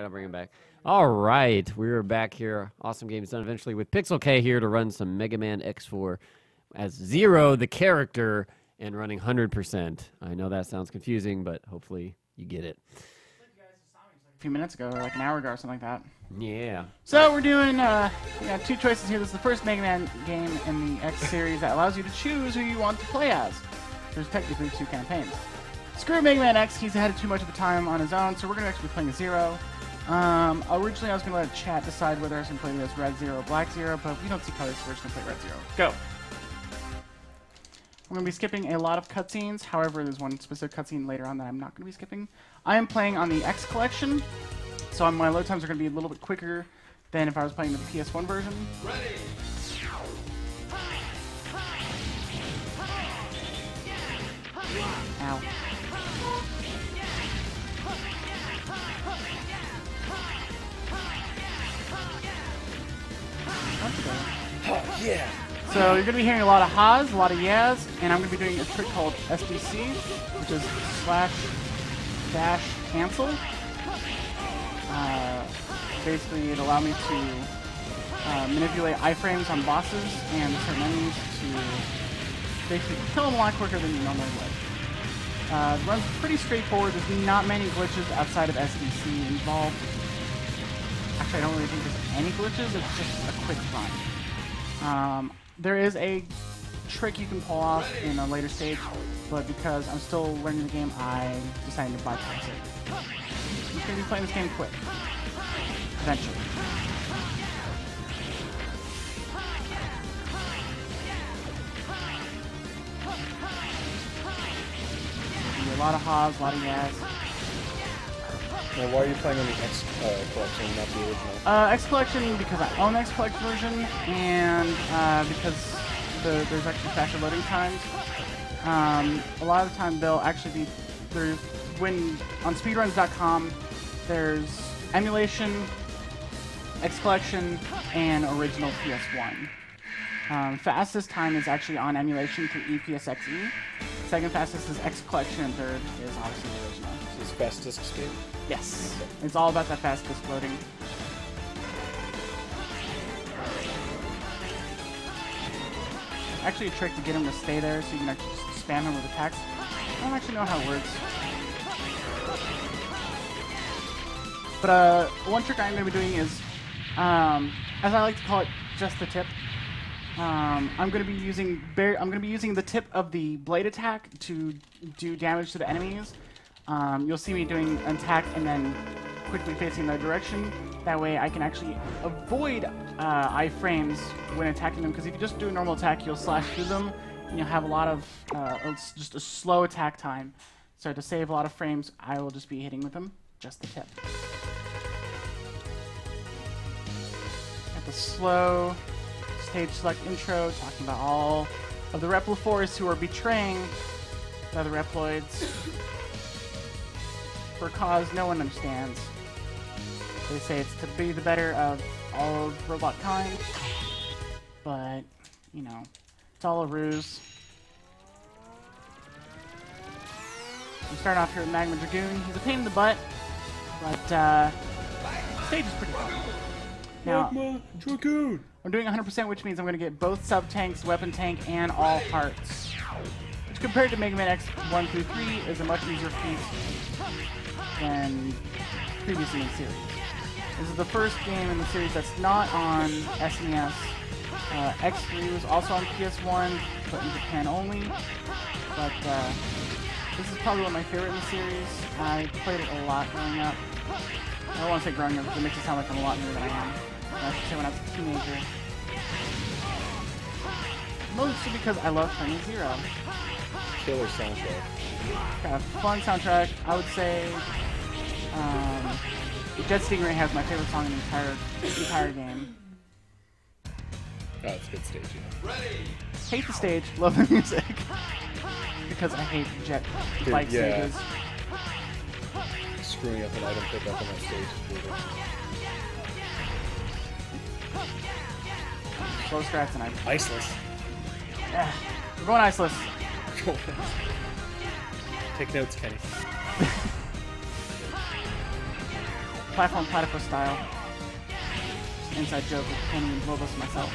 I'll bring him back. All right, we're back here. Awesome Games Done eventually with Pixel K here to run some Mega Man X4 as Zero, the character, and running 100%. I know that sounds confusing, but hopefully you get it. A few minutes ago, or like an hour ago or something like that. Yeah. So we're doing, we got two choices here. This is the first Mega Man game in the X series that allows you to choose who you want to play as. There's technically two campaigns. Screw Mega Man X, he's had too much of a time on his own, so we're going to actually be playing as Zero. Originally I was going to let chat decide whether I was going to play as Red Zero or Black Zero, but we don't see colors, so we're just going to play Red Zero. Go! I'm going to be skipping a lot of cutscenes, however there's one specific cutscene later on that I'm not going to be skipping. I am playing on the X collection, so my load times are going to be a little bit quicker than if I was playing the PS1 version. Ready. Ow. Oh, yeah. So you're going to be hearing a lot of ha's, a lot of yeahs, and I'm going to be doing a trick called SDC, which is /dash-cancel. Basically, it allowed me to manipulate iframes on bosses and certain enemies to basically kill them a lot quicker than you normally would. It runs pretty straightforward. There's not many glitches outside of SDC involved. Actually, I don't really think there's any glitches. It's just a quick run. There is a trick you can pull off in a later stage, but because I'm still learning the game, I decided to bypass it. I'm just going to be playing this game quick. Eventually. A lot of ha's, a lot of yeahs. Now, why are you playing on the X collection, not the original? X Collection because I own the X Collection version, and because there's actually faster loading times. A lot of the time they'll actually be on speedruns.com. There's emulation, X Collection, and original PS1. Fastest time is actually on emulation through EPSXE. Second fastest is X Collection, and third is obviously the original. So it's fast disk speed? Yes. Okay. It's all about that fast disk loading. Actually a trick to get him to stay there so you can actually just spam him with attacks. I don't actually know how it works. But one trick I'm going to be doing is, as I like to call it, just the tip. I'm going to be using the tip of the blade attack to do damage to the enemies. You'll see me doing an attack and then quickly facing the other direction. That way I can actually avoid iframes when attacking them, because if you just do a normal attack, you'll slash through them, and you'll have a lot of, it's just a slow attack time. So to save a lot of frames, I will just be hitting with them, just the tip. At the slow stage select intro, talking about all of the Reploids who are betraying the other Reploids for a cause no one understands. They say it's to be the better of all of robot kind, but, you know, it's all a ruse. I'm starting off here with Magma Dragoon. He's a pain in the butt, but the stage is pretty fun. Now, Magma Dragoon! I'm doing 100%, which means I'm going to get both sub-tanks, weapon tank, and all hearts. Which, compared to Mega Man X 1 through 3, is a much easier feat than previously in the series. This is the first game in the series that's not on SNES. X3 was also on PS1, but in Japan only. But this is probably one of my favorite in the series. I played it a lot growing up. I don't want to say growing up because it makes it sound like I'm a lot younger than I am. I should say when I was a teenager. Mostly because I love playing Zero. Killer soundtrack. Got a fun soundtrack. I would say Jet Stingray has my favorite song in the entire game. Oh, it's a good stage, yeah. Hate the stage, love the music. Because I hate jet bike stages. Screwing up an item pickup on that stage is brutal. Slow strats and I'm Iceless. Yeah, we're going iceless. Take notes, Kenny. platform platypus style. Just an inside joke with Penny and Lobos myself.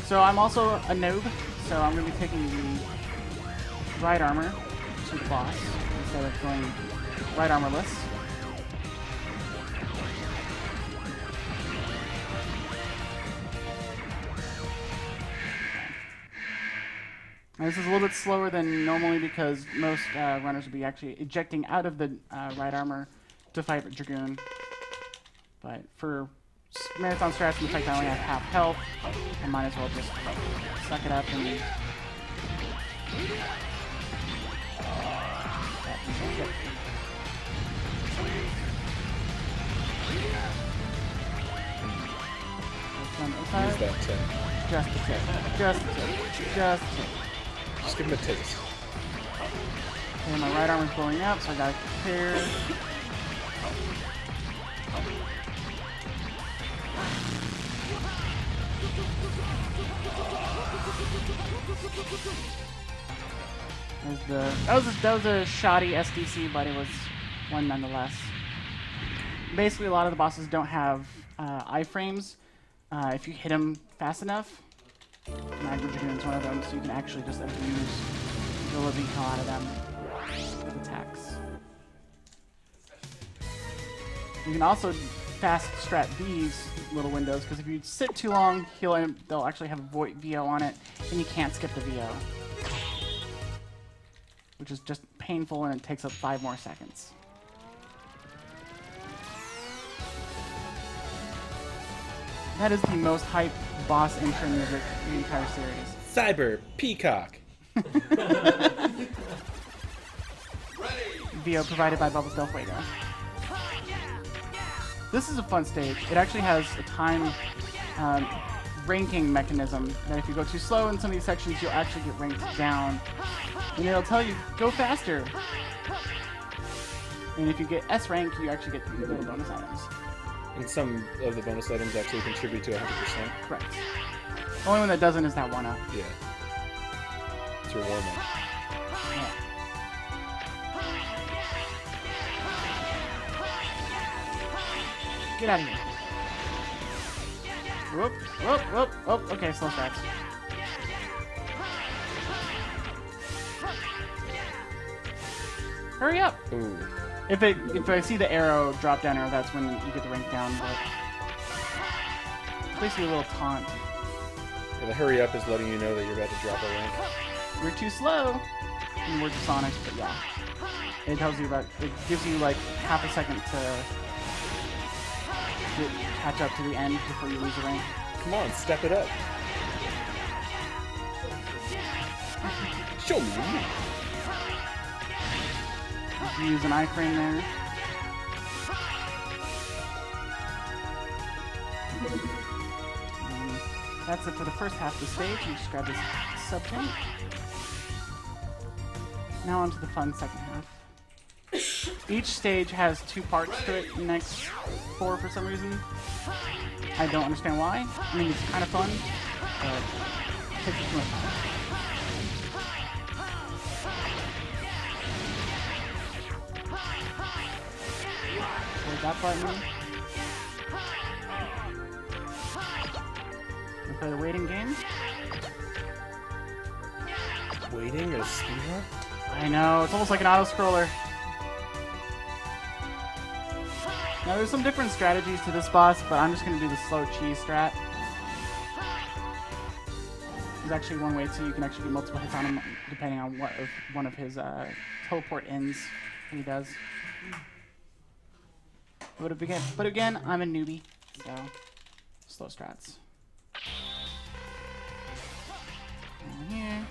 So I'm also a noob, so I'm going to be taking the right armor to the boss instead of going right armorless. Now, this is a little bit slower than normally because most runners would be actually ejecting out of the right armor to fight Dragoon. But for marathon strats and the fact that I only have half health, I might as well just suck it up and... Use that tip. Just a tip. Just a tip. Just a tip. Just give him a taste. Okay, my right arm is blowing up, so I gotta clear. That was a shoddy SDC, but it was one nonetheless. Basically, a lot of the bosses don't have iframes. If you hit them fast enough, Magma Dragoon is one of them, so you can actually just abuse the living hell out of them with attacks. You can also fast strat these little windows, because if you sit too long, they'll actually have a VO on it, and you can't skip the VO. Which is just painful, and it takes up 5 more seconds. That is the most hype boss intro music in the entire series. Cyber Peacock. VO provided by Bubbles Del Fuego. This is a fun stage. It actually has a time ranking mechanism that if you go too slow in some of these sections, you'll actually get ranked down. And it'll tell you, go faster. And if you get S rank, you actually get little bonus items. And some of the bonus items actually contribute to 100%. Correct. The only one that doesn't is that 1-up. Yeah. It's your warm-up. Yeah. Get out of here. Whoop, whoop, whoop, whoop. Okay, slow strats. Hurry up! Ooh. If I see the arrow, drop down arrow, that's when you get the rank down, but it's basically a little taunt. Yeah, the hurry up is letting you know that you're about to drop a rank. You're too slow. In words of Sonic, but yeah. It tells you about, it gives you like half a second to catch up to the end before you lose a rank. Come on, step it up. Show me. You use an iframe there. And that's it for the first half of the stage. You just grab this sub-tank. Now on to the fun second half. Each stage has 2 parts to it, next 4 for some reason. I don't understand why. I mean, it's kind of fun, but it takes too much time. That button. We play the waiting game. Waiting a speedrun? I know, it's almost like an auto-scroller. Now there's some different strategies to this boss, but I'm just going to do the slow cheese strat. There's actually one way too, you can actually get multiple hits on him depending on what one of his teleport ends that he does. But again, I'm a newbie, so slow strats. Down here.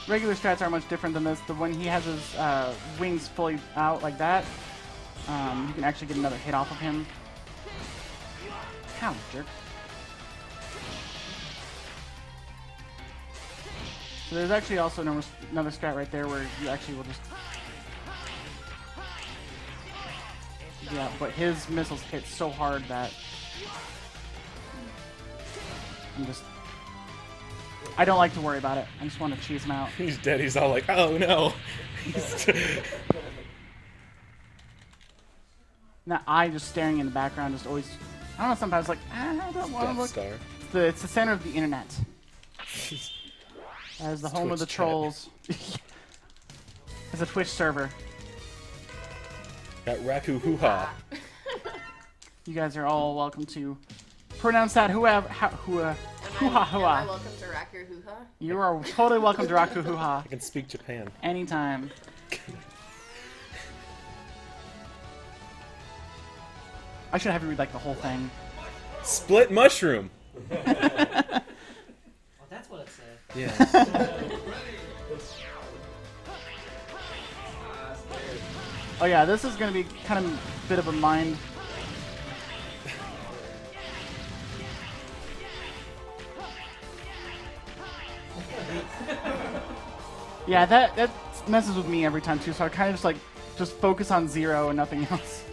Regular strats are much different than this. When he has his wings fully out like that, you can actually get another hit off of him. Ow, jerk. So there's actually also another strat right there where you actually will just... Yeah, but his missiles hit so hard that I don't like to worry about it. I just want to cheese him out. He's dead. He's all like, oh no. That eye just staring in the background just always. I don't know. Sometimes like I don't want to Death look. Star. It's the center of the internet. As the home of the Twitch chat. trolls. As a Twitch server. Got Raku Hoo-Ha. You guys are all welcome to pronounce that hoo-ha hoo-ha Am I hoo-ha. welcome to Raku Hoo-Ha? You are totally welcome to Raku hoo-ha I can speak Japan. anytime. I should have you read like the whole thing. Split mushroom. Well, that's what it said. Yeah. Oh yeah, this is gonna be kind of a bit of a mind. Yeah, that messes with me every time too. So I kind of just focus on Zero and nothing else.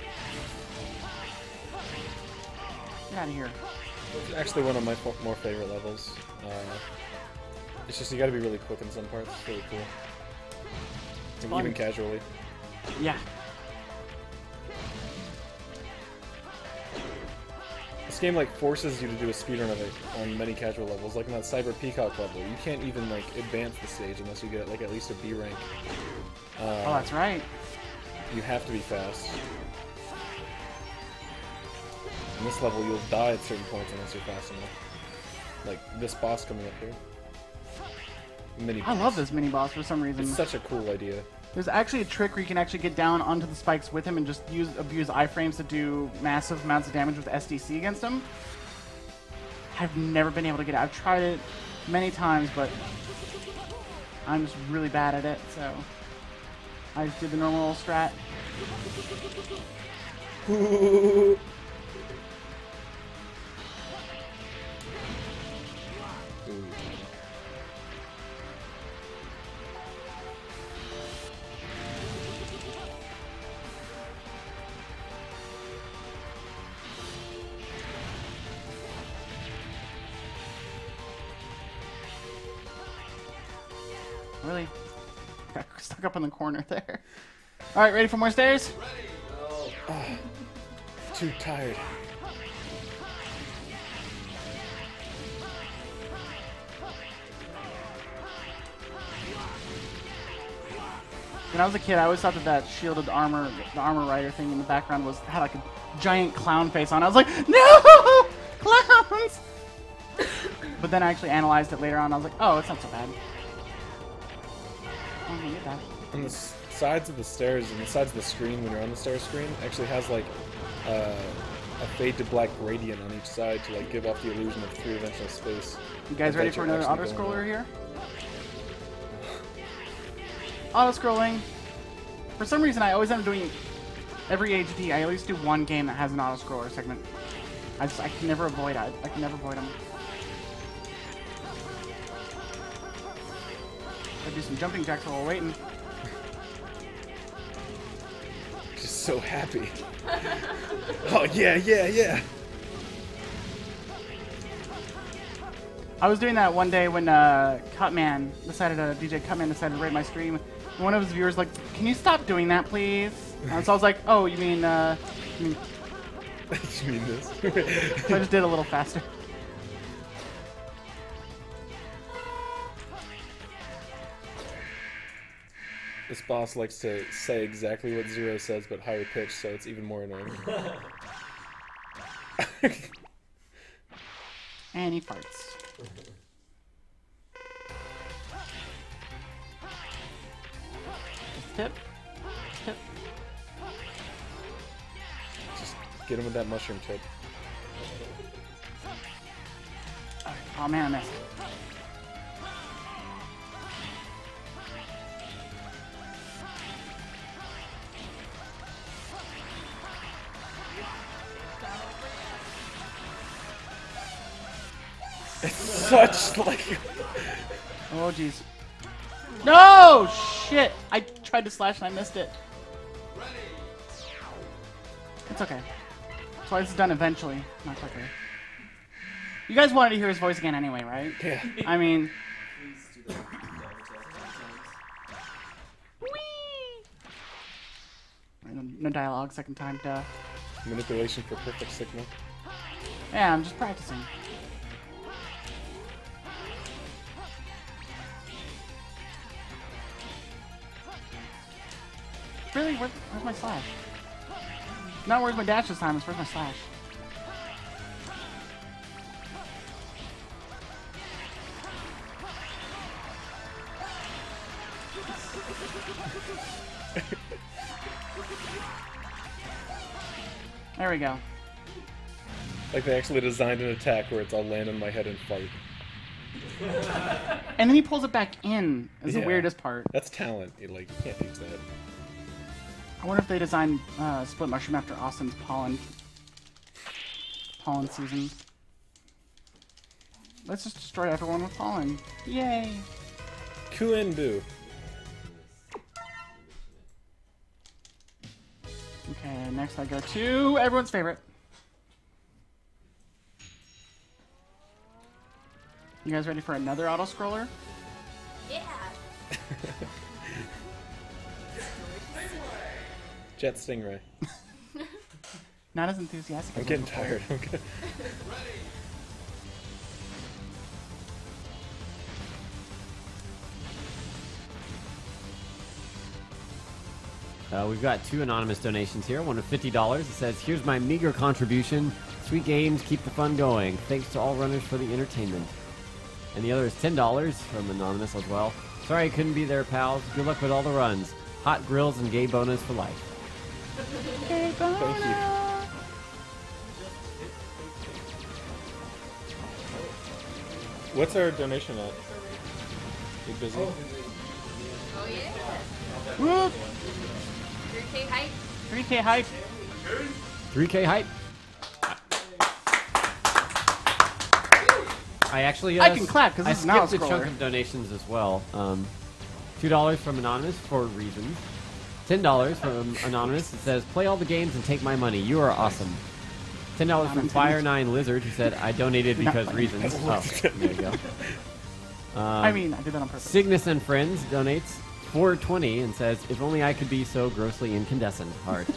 Get out of here. It's actually one of my more favorite levels. It's just you gotta be really quick in some parts. It's really cool. And fun. even casually. Yeah. This game like forces you to do a speedrun of it on many casual levels. Like in that Cyber Peacock level, you can't even like advance the stage unless you get like at least a B rank. Oh, that's right. You have to be fast. In this level, you'll die at certain points unless you're fast enough. Like this boss coming up here. Mini I boss. love this mini boss for some reason. It's such a cool idea. There's actually a trick where you can actually get down onto the spikes with him and just abuse iframes to do massive amounts of damage with SDC against him. I've never been able to get it. I've tried it many times, but I'm just really bad at it, so I just did the normal old strat. Really? Got stuck up in the corner there. Alright, ready for more stairs? Too tired. When I was a kid, I always thought that shielded armor, the armor rider thing in the background had like a giant clown face on. I was like, no! Clowns! But then I actually analyzed it later on. I was like, oh, it's not so bad. Oh, I get that. On the sides of the stairs and the sides of the screen when you're on the stair screen actually has like a fade to black gradient on each side to like give off the illusion of three-dimensional space. You guys I ready bet for you're another actually going auto-scroller there. here? Auto-scrolling. For some reason, I always end up doing every AGDE. I at least do one game that has an auto-scroller segment. I can never avoid it. I can never avoid them. I do some jumping jacks while we're waiting. Just so happy. Oh yeah, yeah, yeah. I was doing that one day when DJ Cutman decided to rate my stream. And one of his viewers like, "Can you stop doing that, please?" And so I was like, "Oh, you mean You mean this? So I just did a little faster." This boss likes to say exactly what Zero says, but higher pitch, so it's even more annoying. And he farts. Tip. Tip. Just get him with that mushroom tip. Oh man, I missed. Such like. Oh jeez. No! Shit! I tried to slash and I missed it. It's okay. So it's done eventually. Not quickly. You guys wanted to hear his voice again anyway, right? Yeah. I mean... No dialogue, second time, duh. Manipulation for perfect signal. Yeah, I'm just practicing. Really? Where's my slash? Not where's my dash this time, it's where's my slash. There we go. Like they actually designed an attack where it's all land on my head and fight. And then he pulls it back in, is the Yeah. weirdest part. That's talent. You can't use that. I wonder if they designed Split Mushroom after Austin's pollen season. Let's just destroy everyone with pollen. Yay! Kuenbu. Okay, next I go to everyone's favorite. You guys ready for another auto-scroller? Yeah. Jet Stingray. Not as enthusiastic. I'm as getting before. tired. We've got 2 anonymous donations here. One of $50. It says, "Here's my meager contribution. Sweet games, keep the fun going. Thanks to all runners for the entertainment." And the other is $10 from anonymous as well. "Sorry I couldn't be there, pals. Good luck with all the runs. Hot grills and gay bonus for life." Hey, Thank you. What's our donation at? You busy? Oh yeah. Whoop! 3K hype. 3K hype. 3K hype. I actually I can clap, 'cause I this is now a skipped a chunk scroller. of donations as well. $2 from anonymous for reasons. $10 from anonymous. It says, "Play all the games and take my money. You are awesome." $10 from Fire9 Lizard, who said, "I donated because reasons." Oh, there you go. I mean, I did that on purpose. Cygnus and Friends donates $4.20 and says, "If only I could be so grossly incandescent." Heart.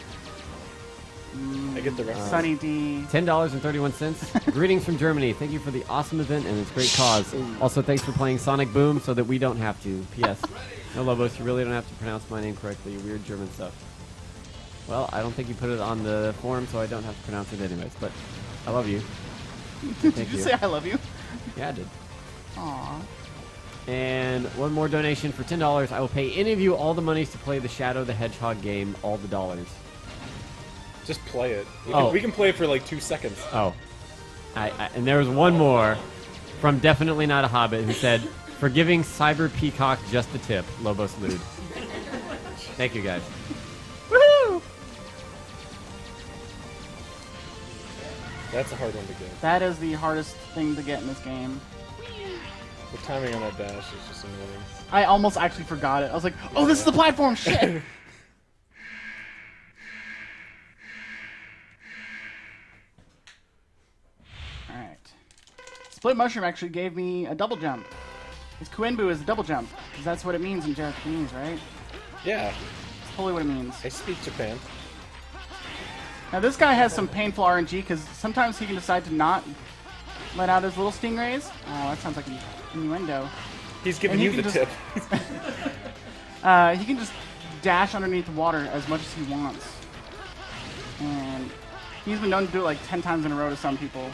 I get the rest. Sunny D. $10.31. "Greetings from Germany. Thank you for the awesome event and its great cause. Also, thanks for playing Sonic Boom so that we don't have to. P.S. No, Lobos, you really don't have to pronounce my name correctly. Weird German stuff." Well, I don't think you put it on the form, so I don't have to pronounce it anyways. But I love you. Did Thank you you. say I love you? Yeah, I did. Aww. And one more donation for $10. "I will pay any of you all the monies to play the Shadow the Hedgehog game, all the dollars." Just play it. Oh. We can play it for like 2 seconds. Oh. And there was one more from Definitely Not a Hobbit who said, "For giving Cyber Peacock just the tip, Lobos Lude." Thank you, guys. Woohoo! That's a hard one to get. That is the hardest thing to get in this game. The timing on that dash is just annoying. I almost actually forgot it. I was like, oh, this is the platform! Shit! Alright. Split Mushroom actually gave me a double jump. His Kuenbu is a double jump, because that's what it means in Japanese, right? Yeah, That's totally what it means. I speak Japan. Now this guy has some painful RNG, because sometimes he can decide to not let out his little stingrays. Oh, that sounds like an innuendo. He's giving And you he the can tip. He can just dash underneath the water as much as he wants. And he's been known to do it like 10 times in a row to some people.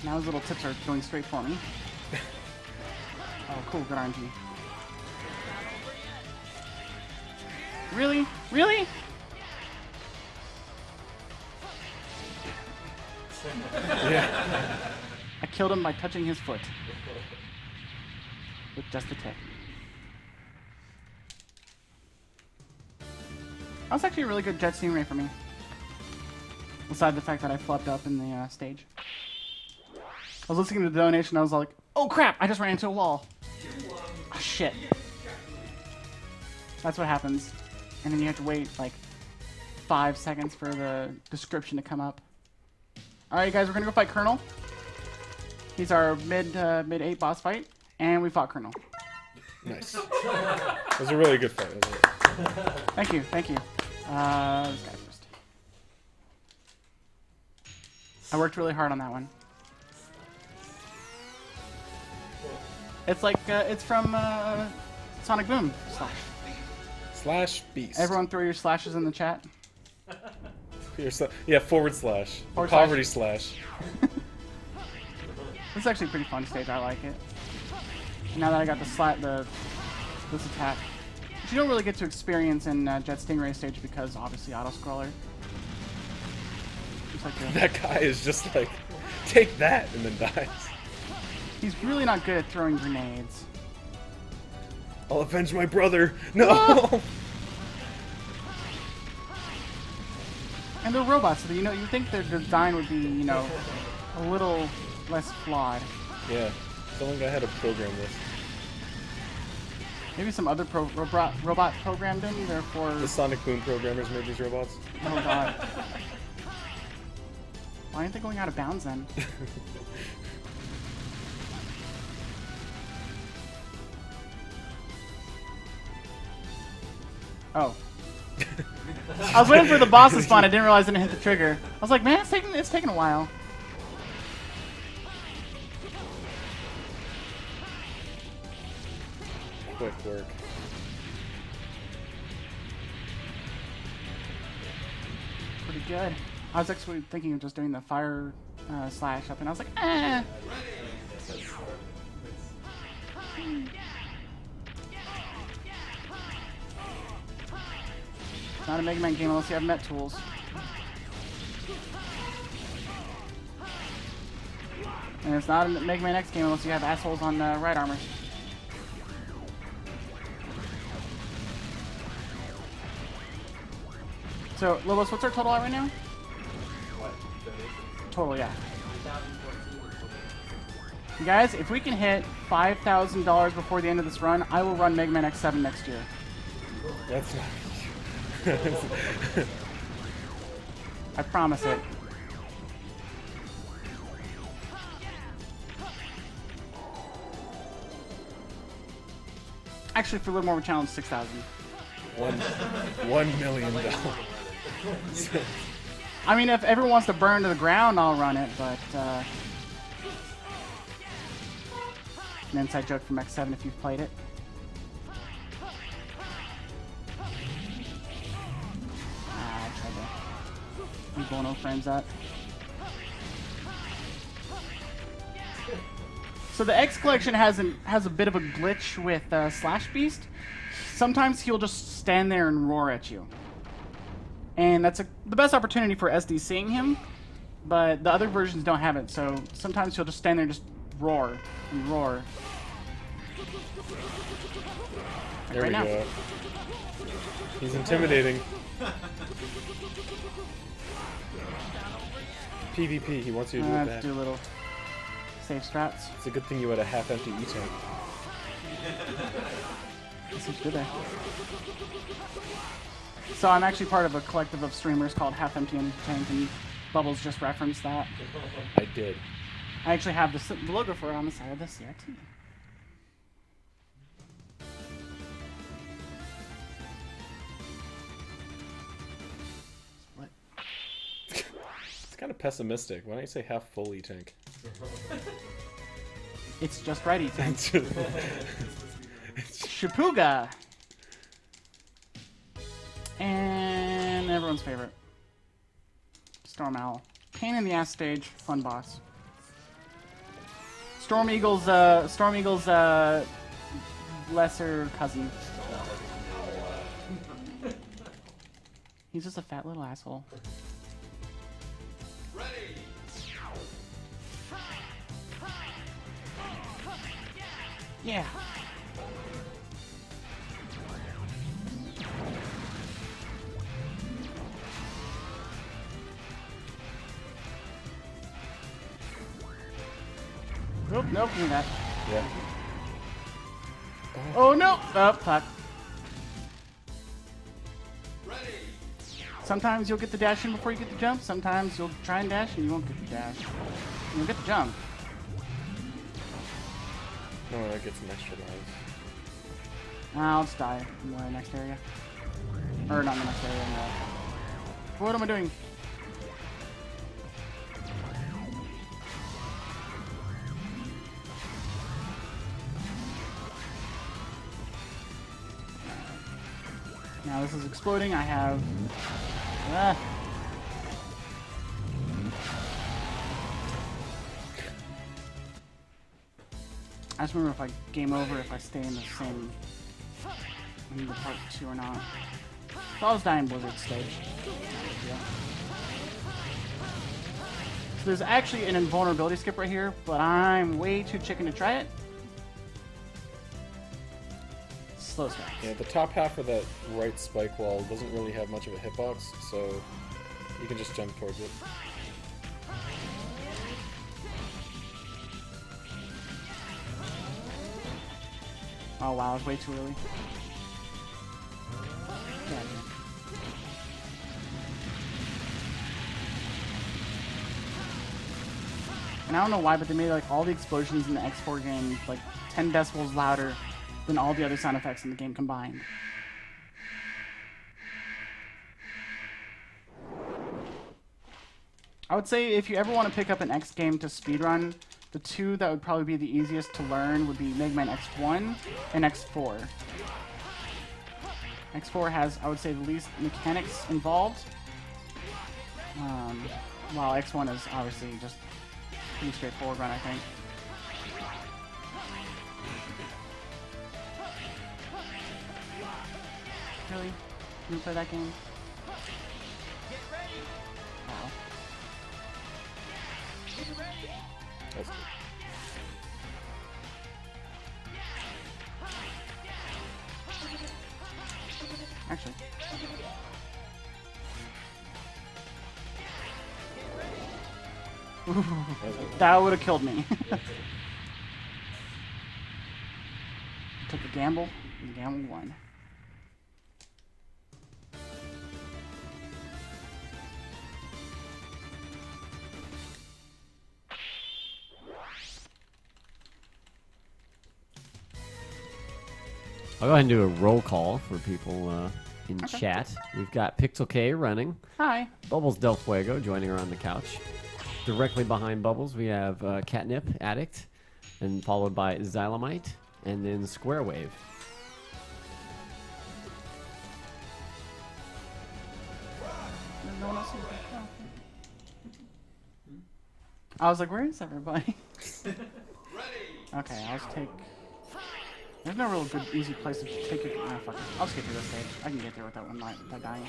Now his little tips are going straight for me. Oh, cool. Good RNG. Really? Really? Yeah. I killed him by touching his foot. With just a tip. That was actually a really good jet stingray for me. Besides the fact that I flubbed up in the stage. I was listening to the donation, I was like, oh crap, I just ran into a wall. Oh, shit. That's what happens. And then you have to wait like 5 seconds for the description to come up. Alright guys, we're gonna go fight Colonel. He's our mid 8 boss fight. And we fought Colonel. Nice. It was a really good fight, wasn't it? Thank you, thank you. This guy first. I worked really hard on that one. It's like, it's from Sonic Boom Slash. Slash beast. Everyone throw your slashes in the chat. Yeah, forward slash. Forward Poverty slash. This is actually a pretty fun stage, I like it. Now that I got this attack. Which you don't really get to experience in Jet Stingray stage because obviously auto-scroller. Just like That guy is just like, take that, and then dies. He's really not good at throwing grenades. I'll avenge my brother. No! Ah! And they're robots, so you think their design would be, a little less flawed. Yeah, someone had to program this. Maybe some other robot programmed them, therefore... The Sonic Boom programmers made these robots. Oh god. Why aren't they going out of bounds then? Oh. I was waiting for the boss to spawn. I didn't realize I didn't hit the trigger. I was like, man, it's taking a while. Quick work. Pretty good. I was actually thinking of just doing the fire slash up, and I was like, eh. It's not a Mega Man game unless you have Met tools. And it's not a Mega Man X game unless you have assholes on right armor. So, Lobos, what's our total at right now? What? Total, yeah. You guys, if we can hit $5,000 before the end of this run, I will run Mega Man X7 next year. That's not... I promise it. Actually, for a little more of a challenge, 6,000. $1 million. I mean, if everyone wants to burn to the ground, I'll run it, but an inside joke from X7 if you've played it. I tried to leave no frames up. So the X collection has a bit of a glitch with Slash Beast. Sometimes he'll just stand there and roar at you. And that's the best opportunity for SD seeing him, but the other versions don't have it, so sometimes he'll just stand there and just roar and roar. Like There right we now. go. He's intimidating. PvP, he wants you to do it Let's back. do a little save strats. It's a good thing you had a half-empty E-tank. That seems good there. So I'm actually part of a collective of streamers called Half Empty and Tank, and Bubbles just referenced that. I did. I actually have the logo for it on the side of the CRT. What? It's kind of pessimistic. Why don't you say half-full E-tank? It's just right, Ethan. Shapuga! And everyone's favorite. Storm Owl. Pain in the ass stage, fun boss. Storm Eagle's lesser cousin. He's just a fat little asshole. Yeah. Nope, nope, give me that. Yeah. Oh no! Oh, fuck. Sometimes you'll get the dash in before you get the jump. Sometimes you'll try and dash and you won't get the dash. You'll get the jump. No, I get some extra lives. I'll just die in the next area. Or not in the next area. In the... What am I doing? Now this is exploding. I have... I just remember if I game over if I stay in the same in the part 2 or not. So I'll just die in Blizzard stage. Yeah. So there's actually an invulnerability skip right here, but I'm way too chicken to try it. Slow start. Yeah, the top half of that right spike wall doesn't really have much of a hitbox, so you can just jump towards it. Oh wow, it's way too early. Yeah, and I don't know why, but they made like all the explosions in the X4 game like 10 decibels louder than all the other sound effects in the game combined. I would say if you ever want to pick up an X game to speedrun, the two that would probably be the easiest to learn would be Mega Man X1 and X4. X4 has, I would say, the least mechanics involved, while X1 is obviously just pretty straightforward run, I think. Really? You wanna play that game? Wow. That's good. Actually. Ooh, that would have killed me. Took a gamble, and the gamble won. I'll go ahead and do a roll call for people in chat. We've got Pixel K running. Hi. Bubbles Del Fuego joining her on the couch. Directly behind Bubbles, we have Catnip Addict, and followed by Xylomite, and then Square Wave. No one else here. Oh, okay. I was like, where is everybody? Okay, I'll just take... There's no real good, easy place to take it. Oh, fuck it. I'll just get through this stage. I can get there without one light, without dying.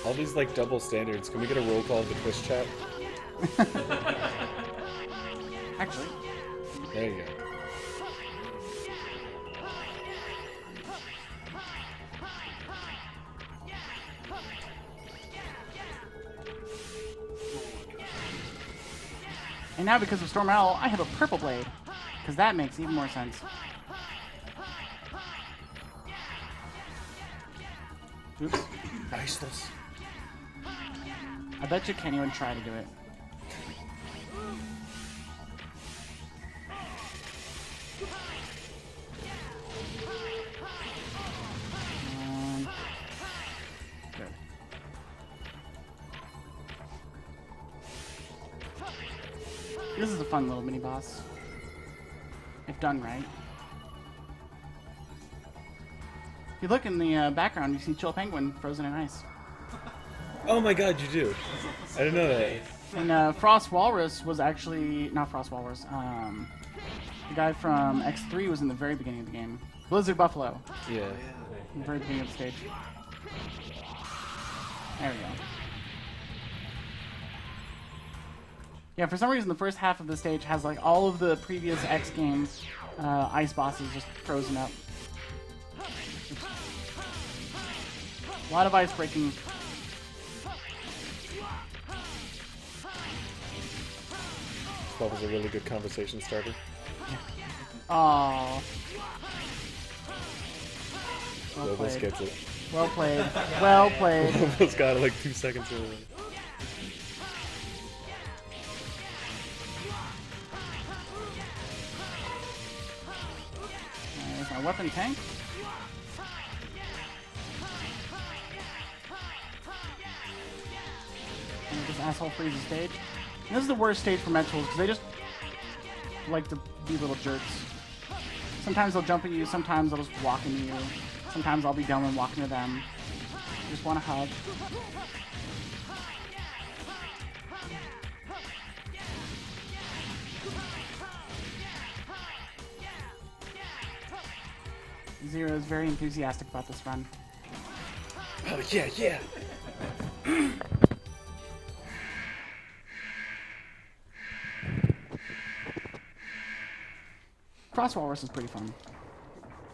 All these like double standards. Can we get a roll call of the Twitch chat? Actually. There you go. And now because of Storm Owl, I have a purple blade. Because that makes even more sense. Oops. Niceness. I bet you can't even try to do it. Good. This is a fun little mini boss. If done right. If you look in the background, you see Chill Penguin frozen in ice. Oh my god, you do. I didn't know that. And Frost Walrus was actually... Not Frost Walrus. The guy from X3 was in the very beginning of the game. Blizzard Buffalo. Yeah. In the very beginning of the stage. There we go. Yeah, for some reason the first half of the stage has like all of the previous X games ice bosses just frozen up. Oops. A lot of ice breaking. That was a really good conversation starter. Aww. Well Lobos played. gets it. Well played. Well played. Almost got it like 2 seconds early. There's my weapon tank. And this asshole freezes stage. And this is the worst stage for Metals because they just like to be little jerks. Sometimes they'll jump at you, sometimes they'll just walk into you. Sometimes I'll be dumb and walk into them. Just want to hug. Zero is very enthusiastic about this run. Oh yeah, yeah. Cross Walrus is pretty fun.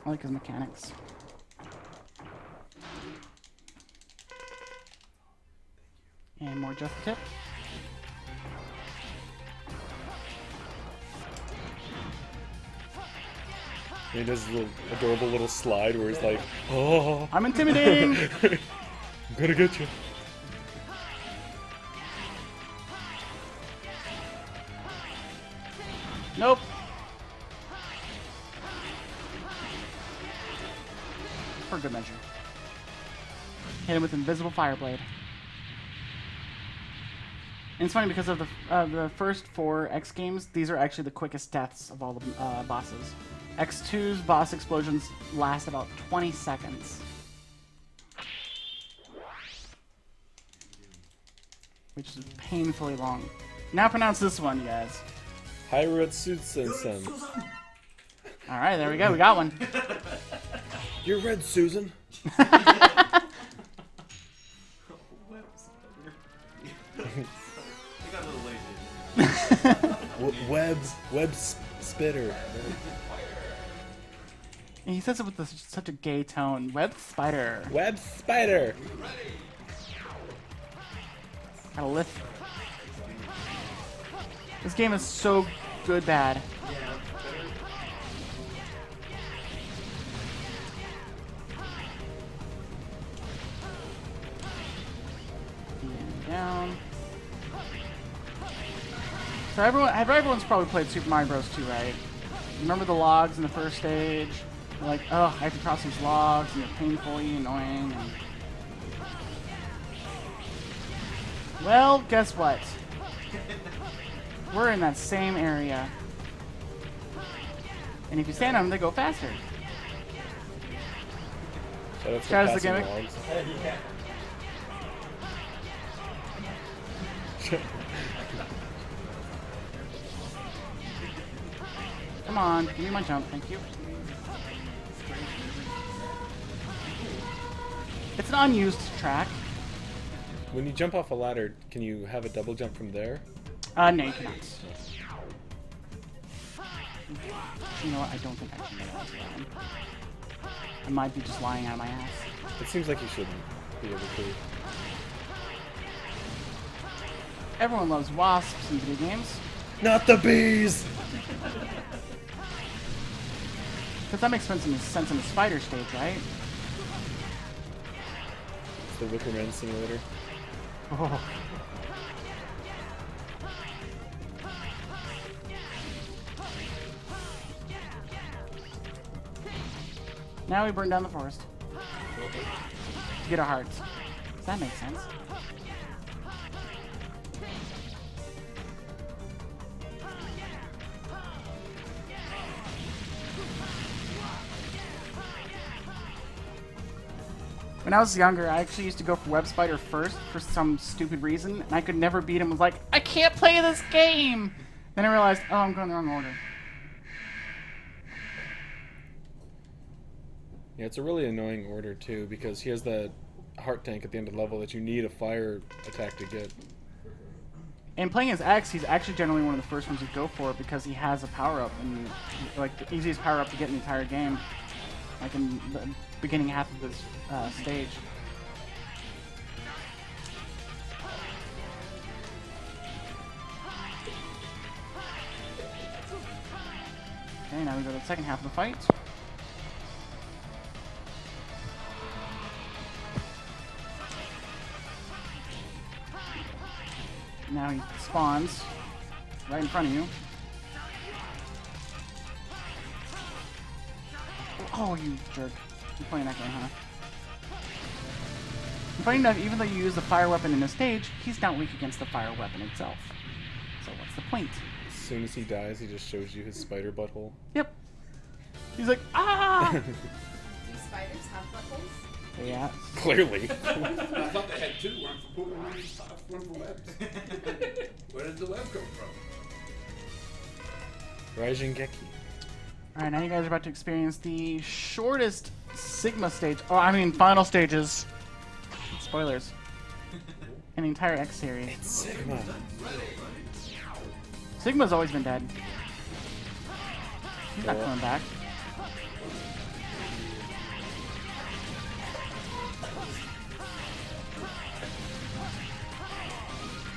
I like his mechanics. And more just tip. And he does this little adorable little slide where he's like, oh, I'm intimidating! I'm gonna get you. Nope. For good measure. Hit him with Invisible Fireblade. And it's funny because of the first 4 X games, these are actually the quickest deaths of all the bosses. X2's boss explosions last about 20 seconds. Which is painfully long. Now pronounce this one, you guys. Hyrutsutsen. Alright, there we go, we got one. You're red, Susan. Web spitter. And he says it with such a gay tone. Web spider. Web spider. Gotta lift. This game is so good bad. And down. So everyone's probably played Super Mario Bros. 2, right? Remember the logs in the first stage? You're like, oh, I have to cross these logs, and they're painfully annoying. And... Well, guess what? We're in that same area. And if you stand on them, they go faster. So that's Shout out to the gimmick. Come on, give me my jump, thank you. It's an unused track. When you jump off a ladder, can you have a double jump from there? No, you cannot. You know what? I don't think I can get onto that one. I might be just lying out of my ass. It seems like you shouldn't be able to. Everyone loves wasps in video games. Not the bees! Because that makes sense in the spider stage, right? It's the Wickerman simulator. Oh. Now we burn down the forest. To get our hearts. Does that make sense? When I was younger, I actually used to go for Web Spider first for some stupid reason, and I could never beat him. I was like, I can't play this game! Then I realized, oh, I'm going the wrong order. Yeah, it's a really annoying order too, because he has the heart tank at the end of the level that you need a fire attack to get. And playing as X, he's actually generally one of the first ones you go for because he has a power-up, and like the easiest power-up to get in the entire game, like in the beginning half of this stage. Okay, now we go to the second half of the fight. now he spawns right in front of you. Oh, you jerk. You're playing that game, huh? And funny enough, even though you use the fire weapon in the stage, he's not weak against the fire weapon itself. So what's the point? As soon as he dies, he just shows you his spider butthole. Yep. He's like, ah! Do spiders have buttholes? Yeah. Clearly. I thought they had two. One for webs. Where did the web come from? Raijin Alright, now you guys are about to experience the shortest Sigma stage. Oh, I mean, final stages. Spoilers. In the entire X series. It's Sigma. Sigma's always been dead. He's not coming back.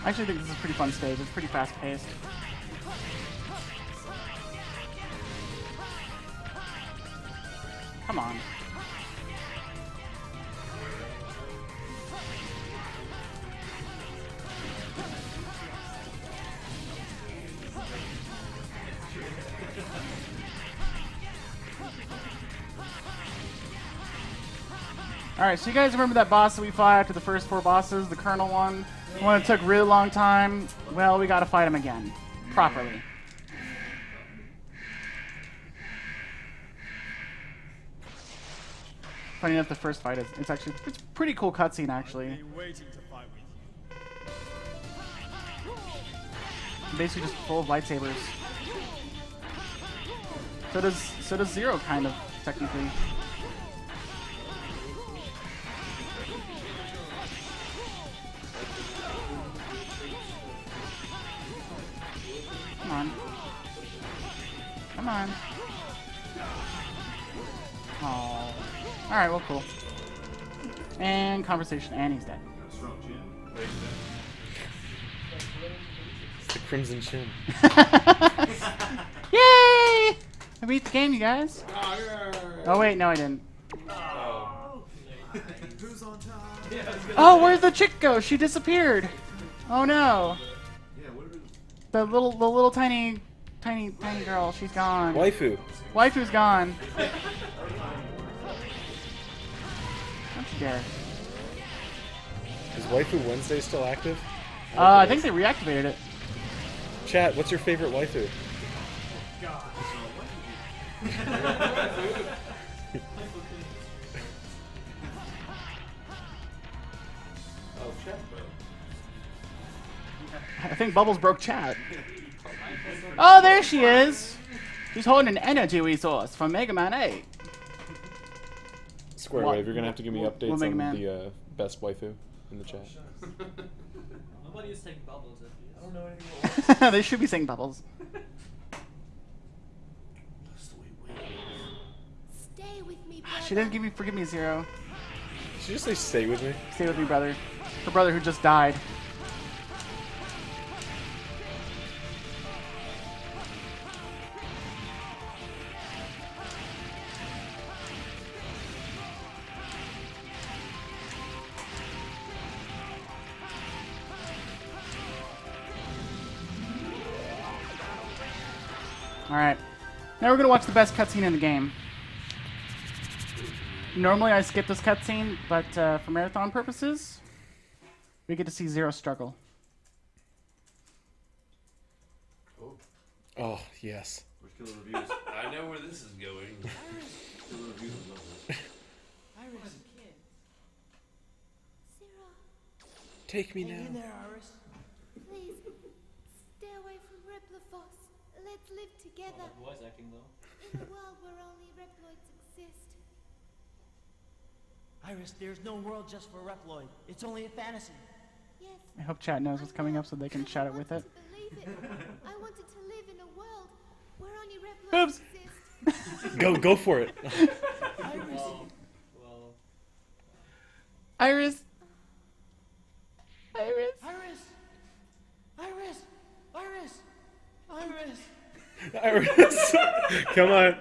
I actually think this is a pretty fun stage. It's pretty fast paced. Come on. Alright, so you guys remember that boss that we fought after the first 4 bosses, the Colonel one? The one that took a really long time? Well, we gotta fight him again. Properly. Funny enough, the first fight is it's a pretty cool cutscene actually. Basically just full of lightsabers. So does Zero kind of, technically. Come on. Come on. Oh. Alright, well, cool. And conversation, and he's dead. It's the Crimson Chin. Yay! I beat the game, you guys. Oh, wait, no, I didn't. Oh, where's the chick go? She disappeared. Oh, no. The little tiny girl, she's gone. Waifu. Waifu's gone. Don't you dare. Is Waifu Wednesday still active? I think they reactivated it. Chat, what's your favorite waifu? I think Bubbles broke chat. Oh, there she is. She's holding an energy resource from Mega Man 8. Square Wave, you're gonna have to give me updates Mega on Man? the best waifu in the chat. Nobody is saying Bubbles. I don't know anything about They should be saying Bubbles. Stay with me, brother. She didn't forgive me, Zero. Did you just say stay with me? Stay with me, brother. Her brother who just died. Alright. Now we're going to watch the best cutscene in the game. Normally I skip this cutscene, but for marathon purposes, we get to see Zero struggle. Oh, yes. We're killing reviews. I know where this is going. Killing reviews is nothing. Zero, Take me now. please, stay away from Replophos. Let's live together voice acting though. in a world where only Reploids exist. Iris, there's no world just for Reploid. It's only a fantasy. Yes. I hope chat knows what's coming up so they can chat it with it. I wanted to live in a world where only Reploids Oops. exist. Go for it. Iris, Well, Iris. Iris. Iris, Iris, Iris, Iris. Iris. Come on.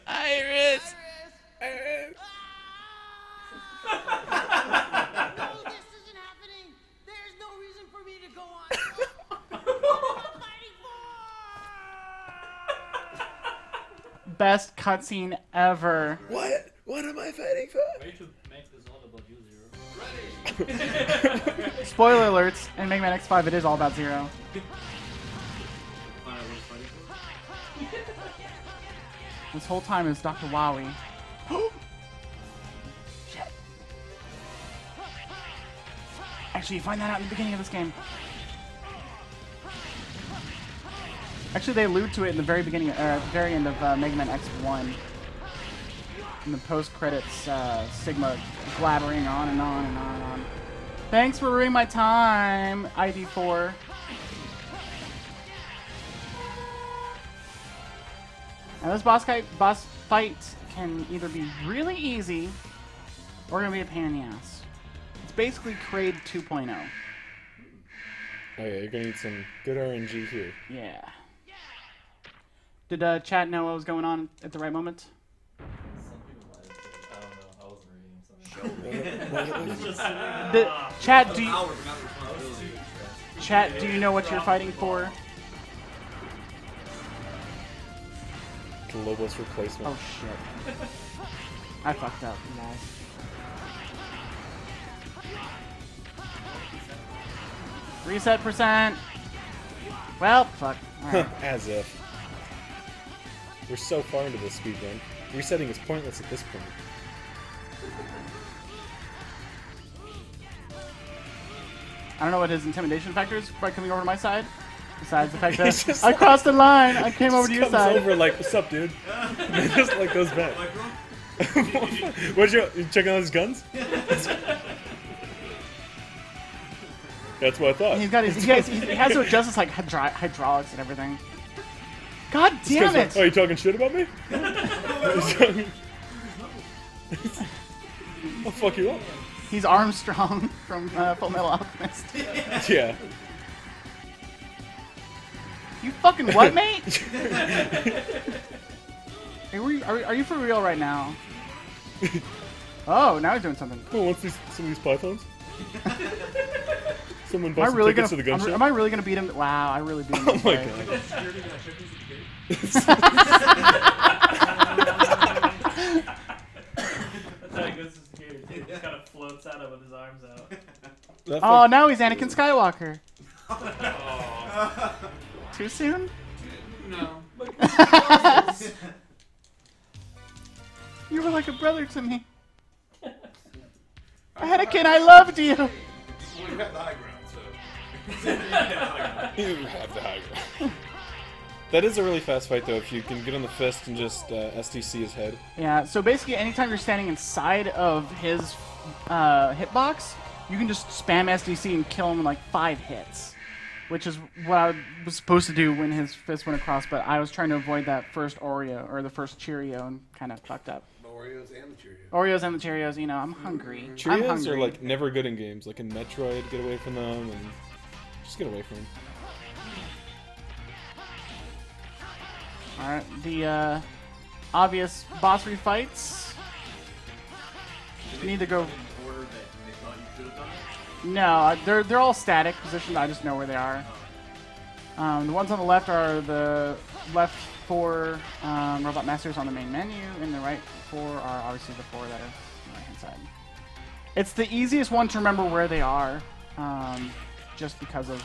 Iris. Iris. No, this isn't happening. There's no reason for me to go on. best cutscene ever. What? What am I fighting for? Way to make this all about you, Zero. Spoiler alerts, in Mega Man X5 it is all about Zero. This whole time is Dr. Wowie. Shit. Actually, you find that out in the beginning of this game. Actually, they allude to it in the very beginning, at the very end of Mega Man X1. In the post-credits, Sigma blabbering on and on and on and on. Thanks for ruining my time, ID4. Now this boss fight can either be really easy or gonna be a pain in the ass. It's basically Kraid 2.0. Oh yeah, you're gonna need some good RNG here. Yeah. Did chat know what was going on at the right moment? Some people might have said, I don't know, I wasn't reading something. Chat, do you know what you're fighting for? The Lobos replacement. Oh shit. I fucked up, you guys. Reset percent. Well, fuck. Alright. As if. We're so far into this speedrun. Resetting is pointless at this point. I don't know what his intimidation factor is by coming over to my side. Besides the fact that just I crossed the line, I came over to your comes side. over like, what's up, dude? And then just like goes back. You checking out his guns? That's what I thought. He's got his, he has to adjust his like hydraulics and everything. God damn it! Oh, you talking shit about me? I'll fuck you up. He's Armstrong from Full Metal Alchemist. Yeah. You fucking what, mate? Hey, are you for real right now? Oh, now he's doing something. Oh, what's some of these pythons? Someone Am I busted really tickets gonna? to the gun show? Am I really gonna beat him? Wow, I really beat him. Oh this my way. god. That's how he goes to security. He just kind of floats out of with his arms out. Oh, now he's Anakin Skywalker. Too soon? No. You were like a brother to me. Anakin, I loved you. Well, you have the high ground, so. You have the high ground. That is a really fast fight, though, if you can get on the fist and just SDC his head. Yeah, so basically anytime you're standing inside of his hitbox, you can just spam SDC and kill him in like 5 hits. Which is what I was supposed to do when his fist went across, but I was trying to avoid that first Oreo, or the first Cheerio, and kind of fucked up. The Oreos and the Cheerios. Oreos and the Cheerios, you know, I'm hungry. I'm Cheerios hungry. are like never good in games. Like in Metroid, get away from them, and just get away from them. Alright, the obvious boss fights. You need to go. Order that they thought you should have done it? No, they're all static positions. I just know where they are. The ones on the left are the left 4 robot masters on the main menu, and the right 4 are obviously the 4 that are on the right hand side. It's the easiest one to remember where they are, just because of,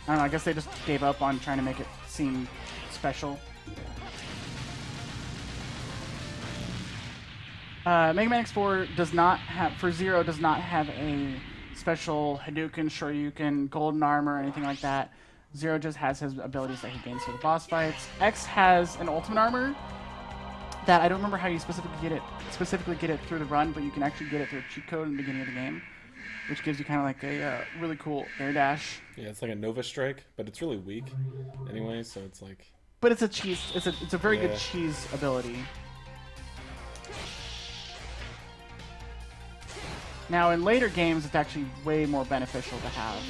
I don't know, I guess they just gave up on trying to make it seem special. Mega Man X4 does not have, for Zero, does not have a special Hadouken, Shoryuken, Golden Armor, or anything like that. Zero just has his abilities that he gains through the boss fights. X has an Ultimate Armor that I don't remember how you specifically get it through the run, but you can actually get it through a cheat code in the beginning of the game, which gives you kind of like a really cool air dash. Yeah, it's like a Nova Strike, but it's really weak anyway, so it's like... But it's a cheese. It's a very good Yeah. cheese ability. Now, in later games, it's actually way more beneficial to have.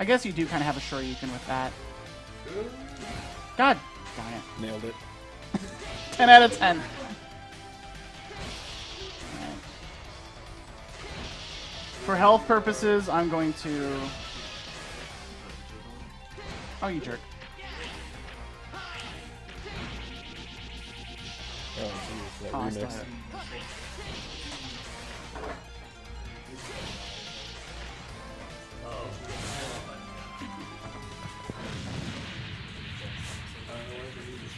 I guess you do kind of have a Shoryuken with that. God darn it. Nailed it. 10 out of 10. Alright. For health purposes, I'm going to... Oh, you jerk. That Oh, I still remix. hit.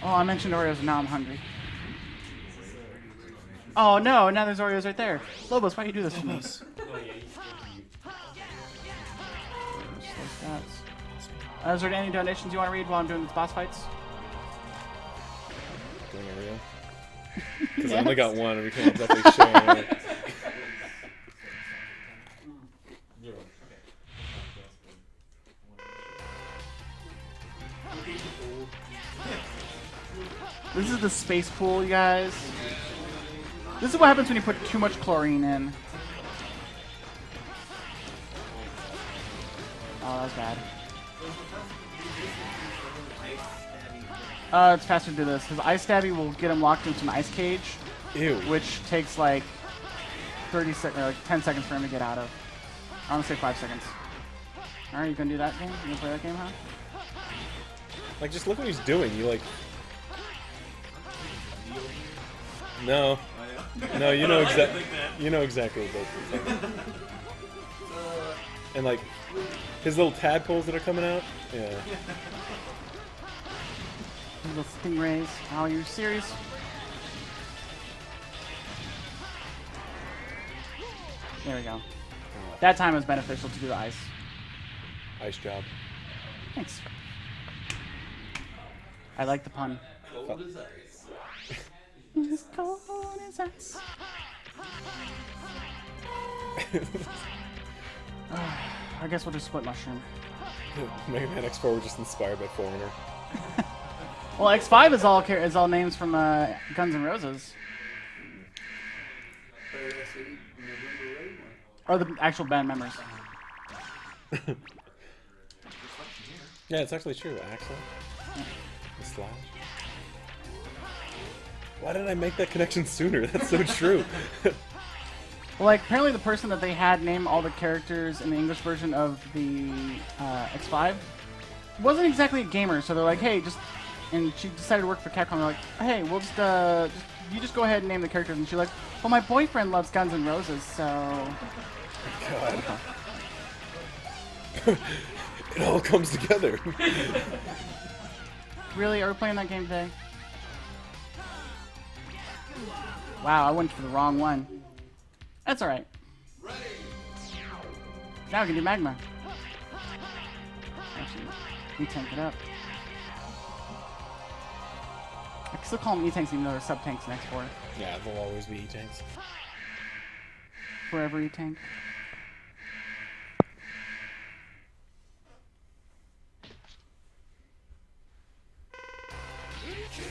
Oh, I mentioned Oreos, and now I'm hungry. Oh no, now there's Oreos right there. Lobos, why do you do this to me? Just those stats. Is there any donations you want to read while I'm doing these boss fights? Doing a reel. Because I only got one, and we can't definitely share it. This is the space pool, you guys. This is what happens when you put too much chlorine in. Oh, that was bad. It's faster to do this, because Ice Stabby will get him locked into an ice cage, Ew. which takes like 30 seconds, or like 10 seconds for him to get out of. I want to say 5 seconds. Alright, you gonna do that game? You gonna play that game, huh? Like, just look what he's doing. You like. No. No, you know exactly. You know exactly what that's like. And like, his little tadpoles that are coming out. Yeah. Little stingrays. Oh, you're serious? There we go. That time was beneficial to do the ice. Ice job. Thanks. I like the pun. Cold as ice. As cold as ice. I guess we'll just split mushroom. Mega Man X4 were just inspired by Foreigner. Well, X5 is all names from Guns N' Roses, or the actual band members. Yeah, it's actually true. Axel. The Slash. Why didn't I make that connection sooner? That's so true. Well, like apparently the person that they had name all the characters in the English version of the X5 wasn't exactly a gamer, so they're like, hey, and she decided to work for Capcom. They're like, hey, we'll you just go ahead and name the characters. And she's like, well, my boyfriend loves Guns N' Roses, so. God. It all comes together. Really? Are we playing that game today? Wow, I went for the wrong one. That's alright. Now we can do Magma. Actually, we tank it up. I can still call them E-tanks even though they're sub-tanks in X4. Yeah, they'll always be E-tanks. Forever E-tank.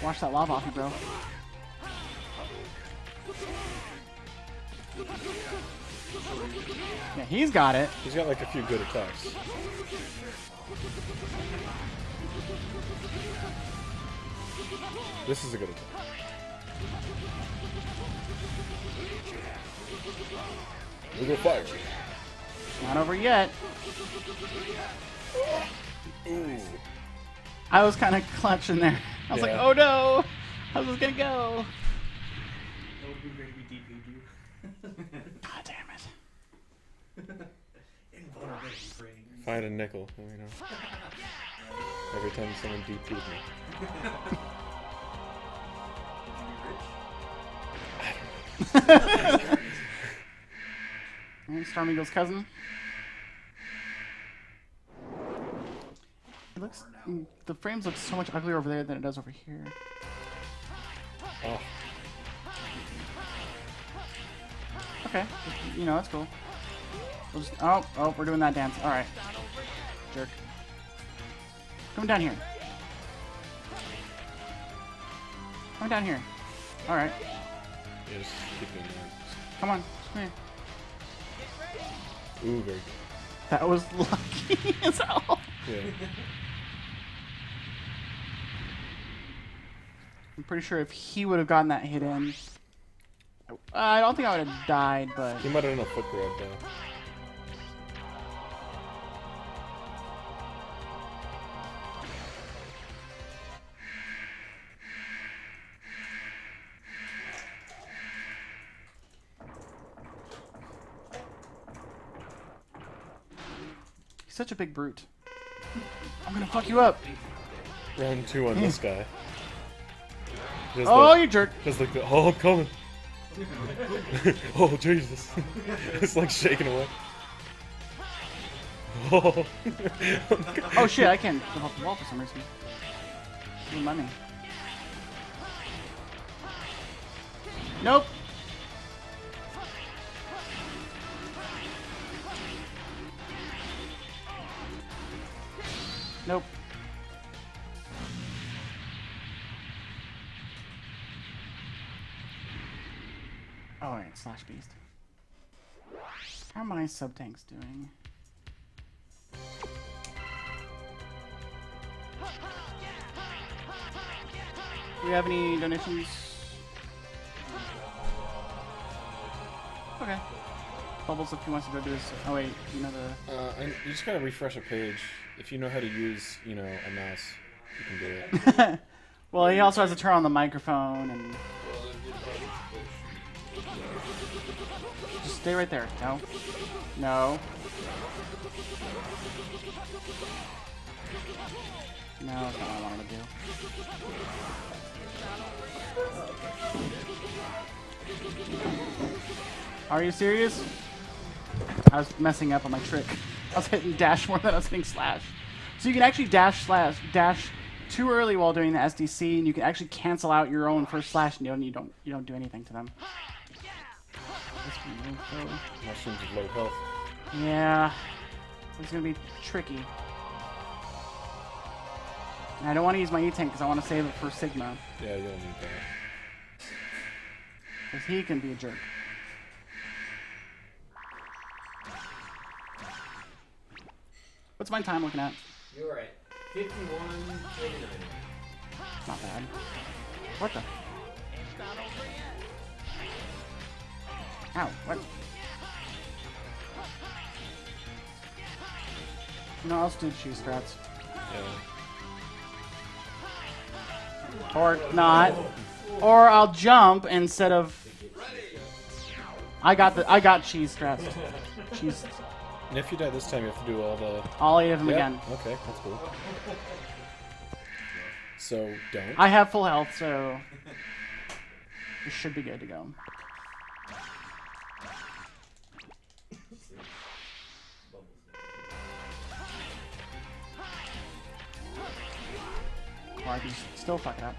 Wash that lava off you, bro. Yeah, he's got it. He's got like a few good attacks. This is a good attack. We go fire. Not over yet. Ooh. I was kind of clutching there. I was like, Yeah. oh no! How's this gonna go? That would be great if we DP'd you. God damn it. Invulnerability brain. If I had a nickel, you know. Every time someone DP'd me. And Storm Eagle's cousin. It looks. The frames look so much uglier over there than it does over here. Oh. Okay, you know, that's cool. We'll just, oh, we're doing that dance. Alright. Jerk. Come down here. Come down here. Alright. Yeah, just keep doing that. Come on. Come here. Ooh, very good. That was lucky as hell. Yeah. I'm pretty sure if he would have gotten that hit in, I don't think I would have died, but He might have done a foot grab though. such a big brute. I'm gonna fuck you up. Round 2 on this guy. Oh, you jerk. Just like the, oh, I'm coming. Oh, Jesus. It's like shaking away. Oh. Oh shit, I can't jump off the wall for some reason. Wouldn't let me. Nope. Nope. Oh, alright, Slash Beast. How are my sub-tanks doing? Do we have any donations? Okay. Bubbles, if he wants to go do his... Oh wait, you know the... You just gotta refresh a page. If you know how to use, you know, a mouse, you can do it. Well, he also has to turn on the microphone and... Just stay right there. No. No. No, that's not what I wanted to do. Are you serious? I was messing up on my trick. I was hitting dash more than I was hitting slash. So you can actually dash too early while doing the SDC, and you can actually cancel out your own first slash, and you don't do anything to them. Mushrooms with low health. Yeah, it's gonna be tricky. And I don't want to use my E-Tank because I want to save it for Sigma. Yeah, you don't need that. Because he can be a jerk. What's my time looking at? You're at 51:39. Not bad. What the? Ow, what? No, I'll just do cheese strats. Yeah. Or not. Or I'll jump instead of... I got cheese strats. Cheese. And if you die this time, you have to do all the... All 8 of them again. Okay, that's cool. So, don't. I have full health, so... It should be good to go. Or I can still fuck it up.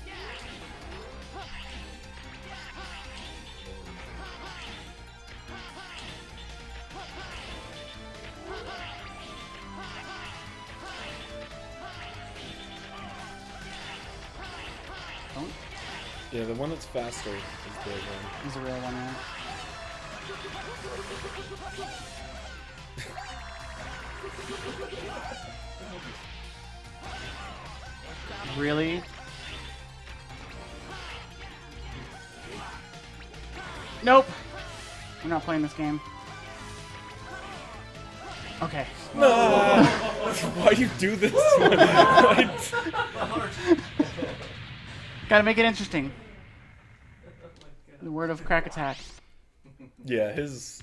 Don't. Yeah, the one that's faster is the one. He's a real one, yeah. Really? Nope. We're not playing this game. Okay. No! Why do you do this? Gotta make it interesting. The word of Crack Attack. Yeah, his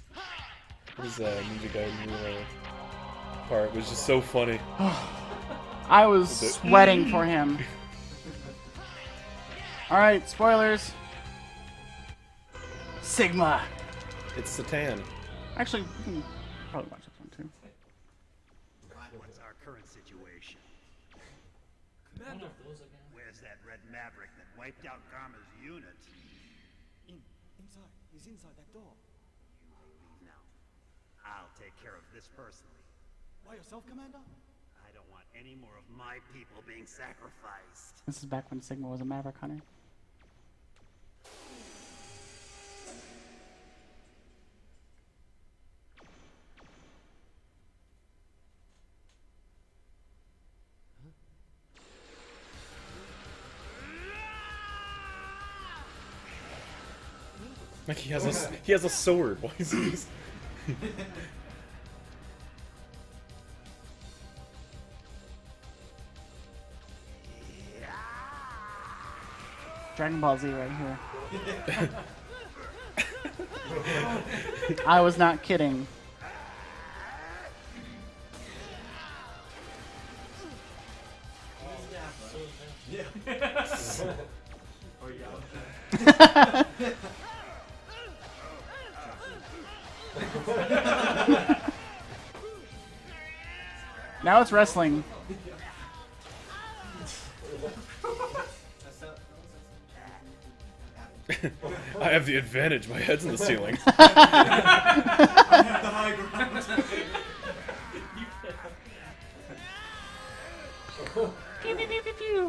Ninja Gaiden part was just so funny. I was sweating for him. Alright, spoilers. Sigma. It's Satan. Actually, we can probably watch this one too. What's our current situation? Commander! Where's that red maverick that wiped out Karma's unit? Inside. He's inside that door. You may leave now. I'll take care of this personally. By yourself, Commander? I don't want any more of my people being sacrificed. This is back when Sigma was a Maverick Hunter. Like he has a sword. Why is he? Dragon Ball Z right here. I was not kidding. Now it's wrestling. I have the advantage. My head's in the ceiling. I have the high ground.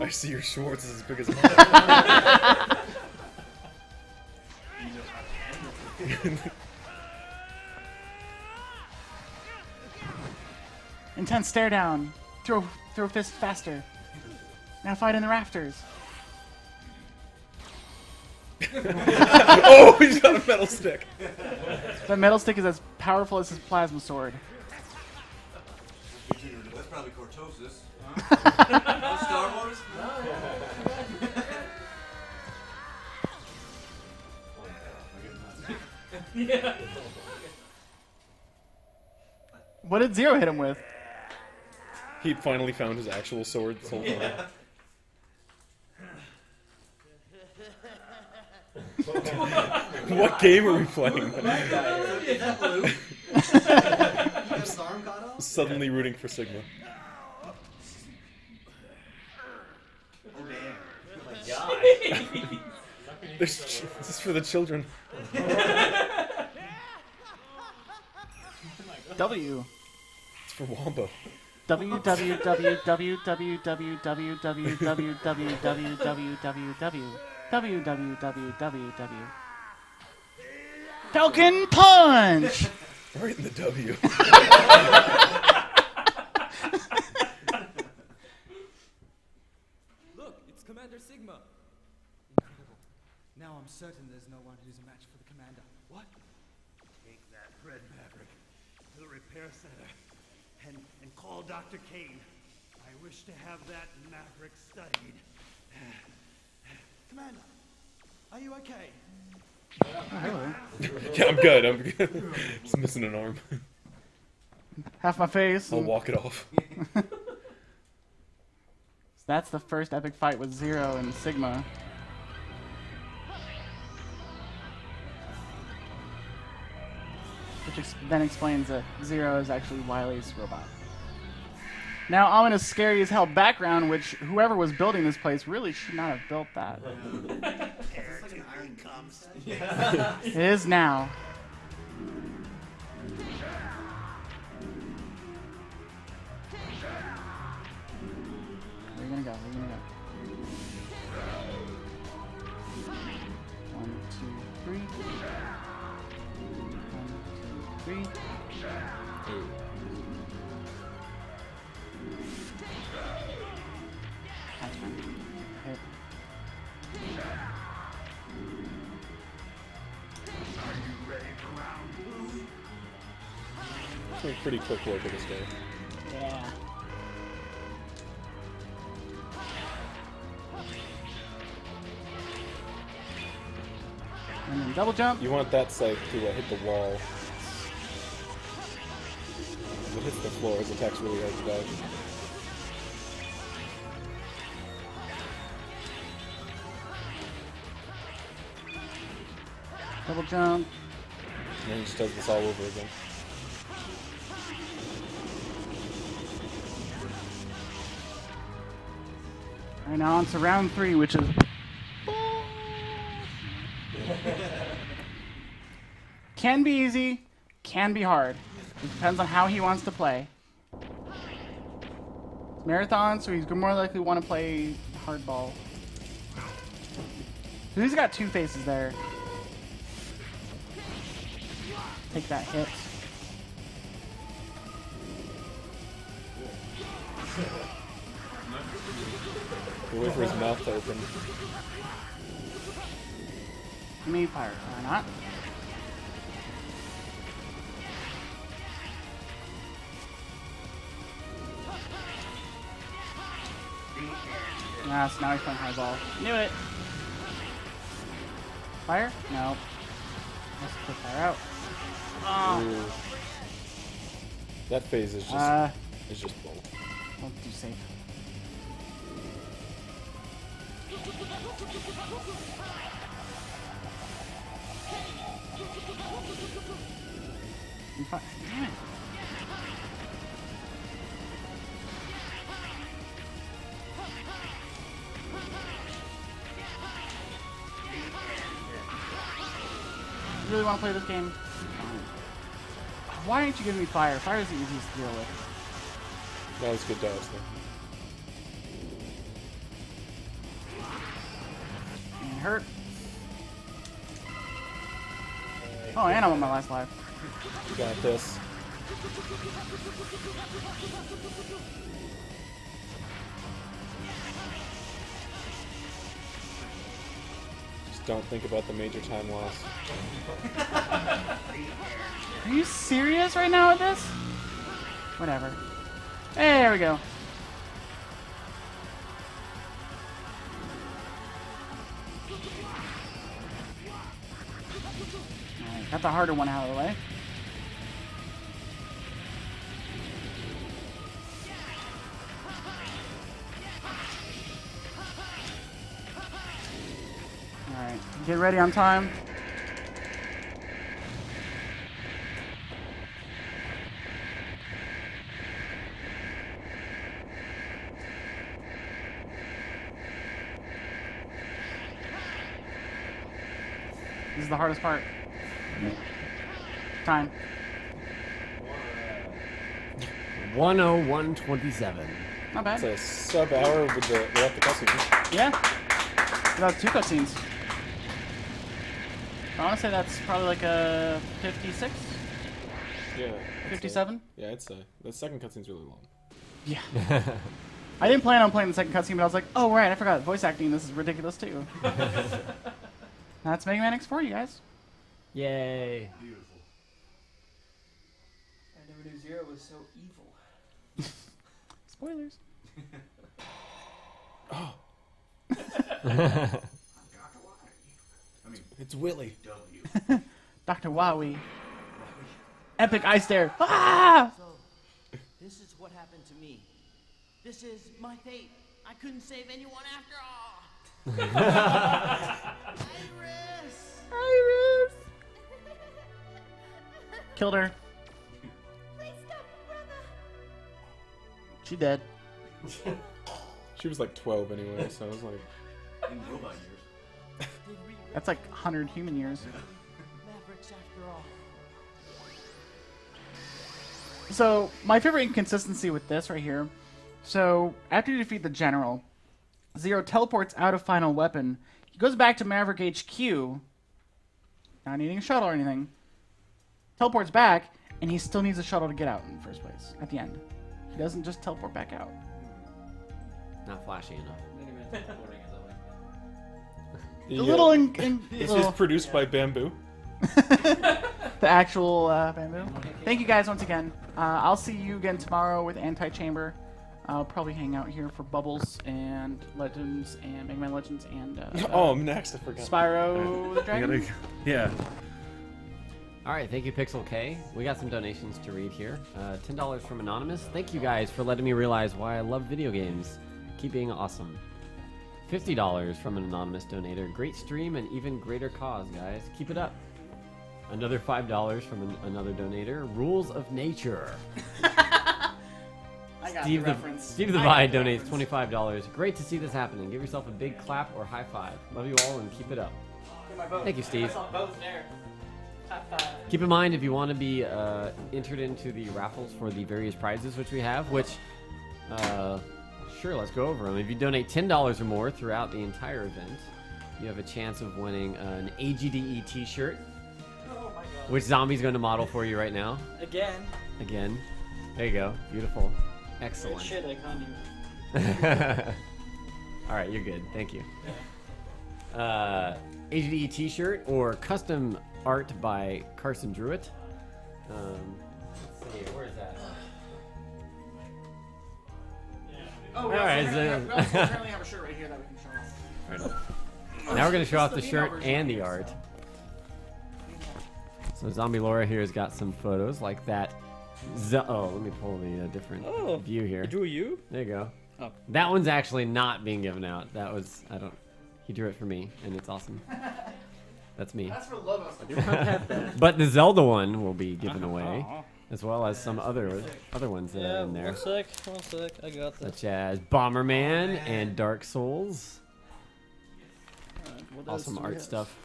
I see your Schwartz is as big as mine. Intense stare down. Throw fist faster. Now fight in the rafters. Oh, he's got a metal stick. The metal stick is as powerful as his plasma sword. That's probably cortosis. Star Wars? Yeah. What did Zero hit him with? He finally found his actual sword this whole time. What game are we playing? I'm suddenly rooting for Sigma. This is for the children. W. It's for Wombo. www. Falcon Punch! Right in the W. Look, it's Commander Sigma. Incredible. Now I'm certain there's no one who's a match for the commander. What? Take that Red Maverick to the repair center and call Dr. Kane. I wish to have that Maverick studied. Commander, are you okay? Yeah, I'm good. I'm good. Just missing an arm. Half my face. I'll walk it off. So that's the first epic fight with Zero and Sigma. Which then explains that Zero is actually Wily's robot. Now, ominous, scary as hell background, which whoever was building this place really should not have built that. It is now. Where are you gonna go? Where are you gonna go? 1, 2, 3. 1, 2, 3. That's fine. Hit. It's a pretty quick work of this guy. Yeah. And then double jump. You want that scythe to hit the wall. If it hits the floor, his attack's really hard to dodge. Double jump. And then he just does this all over again. Alright, now on to round 3, which is... Can be easy, can be hard. It depends on how he wants to play. Marathon, so he's more likely want to play hardball. So he's got 2 faces there. Take that hit. Wait for his mouth to open. Me fire, or not. So now he's playing high ball. Knew it! Fire? No. Let's put fire out. Ooh. That phase is just bull. We'll do safe. Damn it. You really want to play this game? Fine. Why aren't you giving me fire? Fire is the easiest to deal with. That was good dodge, though. And hurt. Oh, and I'm on my last life. You got this. Just don't think about the major time loss. Are you serious right now with this? Whatever. Hey, there we go. Alright, got the harder one out of the way. Alright, get ready on time. This is the hardest part. Time. 101.27. Not bad. It's a sub-hour without the cutscenes. Yeah. About 2 cutscenes. I want to say that's probably like a 56? Yeah. I'd say. 57? Yeah, I'd say. The second cutscene's really long. Yeah. I didn't plan on playing the second cutscene, but I was like, oh, right, I forgot. Voice acting, this is ridiculous, too. That's Mega Man X4, you guys. Yay. Beautiful. I never knew Zero was so evil. Spoilers. Oh, I mean, it's Willy. W. Dr. Wowie. Epic ice stare. Ah! So, this is what happened to me. This is my fate. I couldn't save anyone after all. Iris! Killed her. Please stop, brother. She dead. She was like 12 anyway, so I was like, In robot years. Did we That's like 100 human years. Mavericks after all? So, my favorite inconsistency with this right here. So, after you defeat the general, Zero teleports out of Final Weapon. He goes back to Maverick HQ, not needing a shuttle or anything. Teleports back, and he still needs a shuttle to get out in the first place, at the end. He doesn't just teleport back out. Not flashy enough. A little This was produced by Bamboo. the actual bamboo. Thank you guys once again. I'll see you again tomorrow with Anti-Chamber. I'll probably hang out here for Bubbles and Legends and Mega Man Legends and Oh, I'm next. I forgot. Spyro the Dragon. Yeah. All right, thank you, Pixel K. We got some donations to read here. $10 from Anonymous. Thank you guys for letting me realize why I love video games. Keep being awesome. $50 from an anonymous donator. Great stream and even greater cause, guys. Keep it up. Another $5 from another donator. Rules of Nature. I got Steve the the reference. Steve the I Vide got the donates reference. $25. Great to see this happening. Give yourself a big clap or high five. Love you all and keep it up. Thank you, Steve. Both there. Keep in mind if you want to be entered into the raffles for the various prizes which we have, which sure, let's go over them. If you donate $10 or more throughout the entire event, you have a chance of winning an AGDE t-shirt, Oh my god. which Zombie's going to model for you right now. Again. Again. There you go. Beautiful. Great Excellent. shit, I can't even. All right, you're good. Thank you. AGDE t-shirt or custom art by Carson Druitt. Let's see, where is that? Oh, we also Alright, currently have a shirt right here that we can show off. Right. Now we're going to show off the This is shirt version. and the art. So Zombie Laura here has got some photos like that. Oh, let me pull the different view here. Drew you? There you go. Oh. That one's actually not being given out. That was, he drew it for me, and it's awesome. That's me. That's for love. But the Zelda one will be given away, Oh. as well as some other ones that are in there, One sec, I got this. such as Bomberman and Dark Souls. What else Awesome do we art have? stuff.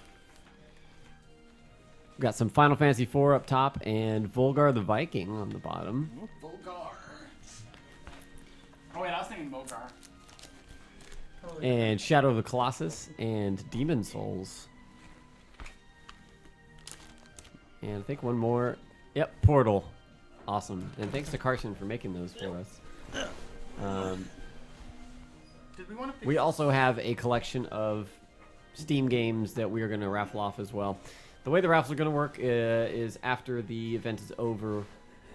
We've got some Final Fantasy IV up top and Volgar the Viking on the bottom. Volgar. Oh wait, I was thinking Mogar. And Shadow of the Colossus and Demon Souls. And I think one more. Yep, Portal. Awesome. And thanks to Carson for making those for us. Did we want to? We also have a collection of Steam games that we are going to raffle off as well. The way the raffles are going to work is after the event is over,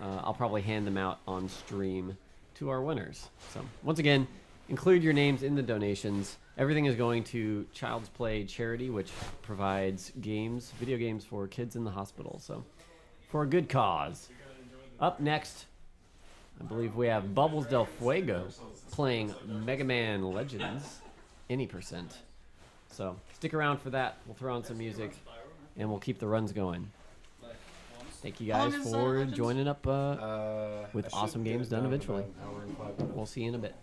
I'll probably hand them out on stream to our winners. So once again, include your names in the donations. Everything is going to Child's Play Charity, which provides games, video games for kids in the hospital. So for a good cause. Up next, I believe we have Bubbles Del Fuego playing Mega Man Legends, any percent. So stick around for that. We'll throw on some music, and we'll keep the runs going. Thank you guys for joining up with awesome games done eventually. We'll see you in a bit.